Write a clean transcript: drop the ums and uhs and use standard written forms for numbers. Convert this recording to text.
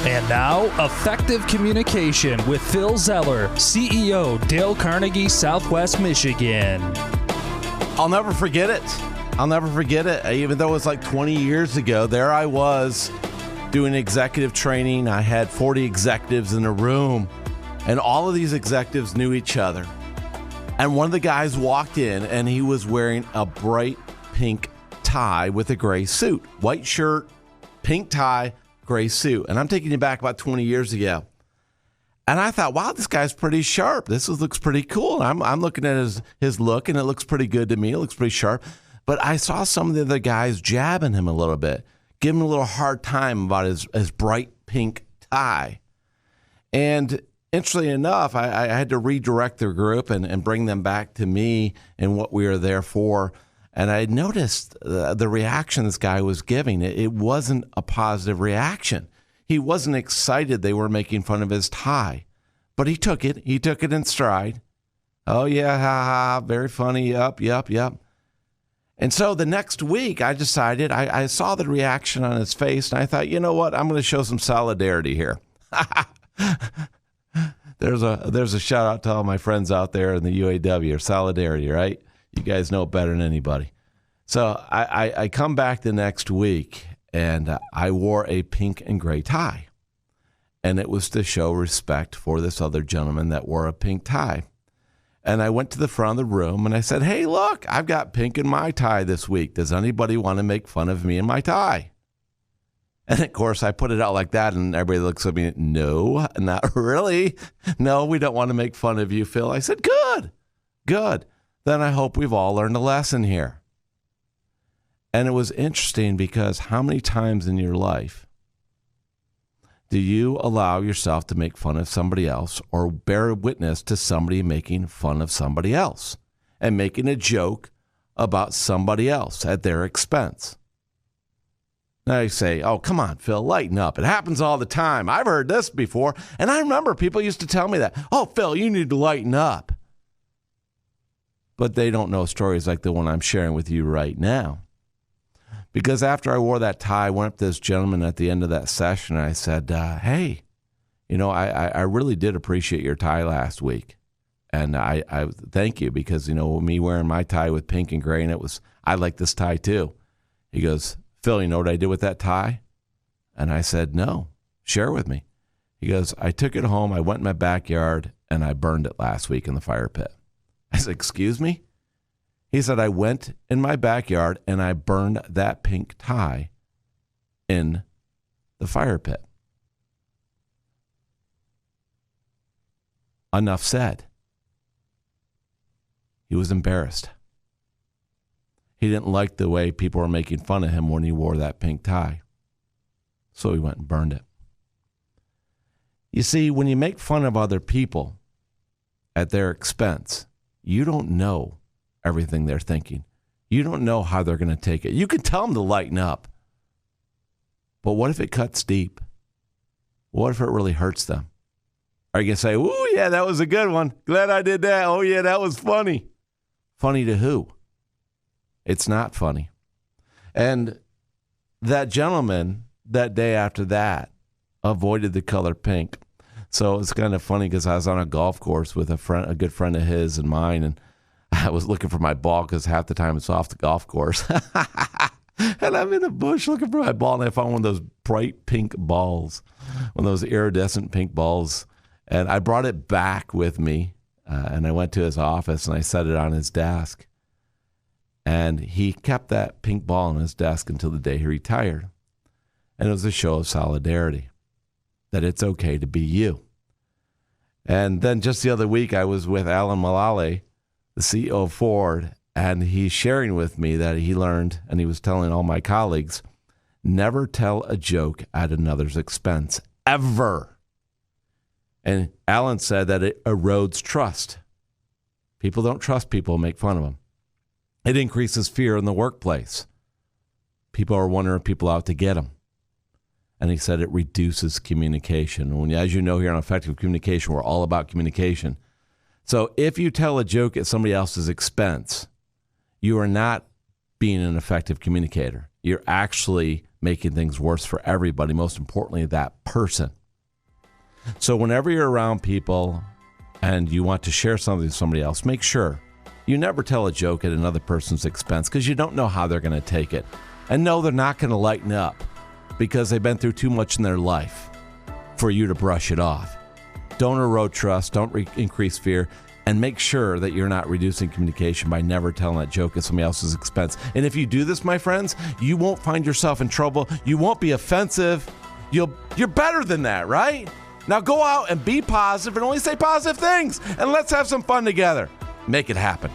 And now, Effective Communication with Phil Zeller, CEO, Dale Carnegie, Southwest Michigan. I'll never forget it. Even though it was like 20 years ago, there I was doing executive training. I had 40 executives in a room, and all of these executives knew each other. And one of the guys walked in, and he was wearing a bright pink tie with a gray suit. White shirt, pink tie, gray suit. And I'm taking you back about 20 years ago. And I thought, wow, this guy's pretty sharp. Looks pretty cool. I'm looking at his look, and it looks pretty good to me. It looks pretty sharp. But I saw some of the other guys jabbing him a little bit, giving him a little hard time about his bright pink tie. And interestingly enough, I had to redirect their group and bring them back to me and what we were there for. And I noticed the reaction this guy was giving. It wasn't a positive reaction. He wasn't excited they were making fun of his tie. But he took it. He took it in stride. Oh, yeah, ha, ha, very funny. Yep. And so the next week, I decided, I saw the reaction on his face, and I thought, you know what? I'm going to show some solidarity here. There's a shout out to all my friends out there in the UAW, or solidarity, right? You guys know it better than anybody. So I come back the next week, and I wore a pink and gray tie. And it was to show respect for this other gentleman that wore a pink tie. And I went to the front of the room, and I said, hey, look, I've got pink in my tie this week. Does anybody want to make fun of me and my tie? And, of course, I put it out like that, and everybody looks at me, no, not really. No, we don't want to make fun of you, Phil. I said, good. Then I hope we've all learned a lesson here. And it was interesting because how many times in your life do you allow yourself to make fun of somebody else or bear witness to somebody making fun of somebody else and making a joke about somebody else at their expense? Now you say, oh, come on, Phil, lighten up. It happens all the time. I've heard this before. And I remember people used to tell me that. Oh, Phil, you need to lighten up. But they don't know stories like the one I'm sharing with you right now. Because after I wore that tie, I went up to this gentleman at the end of that session, and I said, hey, you know, I really did appreciate your tie last week. And I thank you because, you know, me wearing my tie with pink and gray, and I like this tie too. He goes, Phil, you know what I did with that tie? And I said, no, share with me. He goes, I took it home, I went in my backyard, and I burned it last week in the fire pit. I said, excuse me? He said, I went in my backyard and I burned that pink tie in the fire pit. Enough said. He was embarrassed. He didn't like the way people were making fun of him when he wore that pink tie. So he went and burned it. You see, when you make fun of other people at their expense, you don't know everything they're thinking. You don't know how they're going to take it. You can tell them to lighten up. But what if it cuts deep? What if it really hurts them? Are you going to say, ooh, yeah, that was a good one. Glad I did that. Oh, yeah, that was funny. Funny to who? It's not funny. And that gentleman, that day after that, avoided the color pink. So it's kind of funny because I was on a golf course with a good friend of his and mine, and I was looking for my ball because half the time it's off the golf course. And I'm in the bush looking for my ball, and I found one of those bright pink balls, one of those iridescent pink balls. And I brought it back with me, and I went to his office, and I set it on his desk. And he kept that pink ball on his desk until the day he retired. And it was a show of solidarity, that it's okay to be you. And then just the other week, I was with Alan Mulally, the CEO of Ford, and he's sharing with me that he learned, and he was telling all my colleagues, never tell a joke at another's expense, ever. And Alan said that it erodes trust. People don't trust people and make fun of them. It increases fear in the workplace. People are wondering if people are out to get them. And he said it reduces communication. When, as you know, here on Effective Communication, we're all about communication. So if you tell a joke at somebody else's expense, you are not being an effective communicator. You're actually making things worse for everybody, most importantly, that person. So whenever you're around people and you want to share something with somebody else, make sure you never tell a joke at another person's expense, because you don't know how they're going to take it. And no, they're not going to lighten up because they've been through too much in their life for you to brush it off. Don't erode trust, don't increase fear, and make sure that you're not reducing communication by never telling that joke at somebody else's expense. And if you do this, my friends, you won't find yourself in trouble. You won't be offensive. You're better than that, right? Now go out and be positive and only say positive things, and let's have some fun together. Make it happen.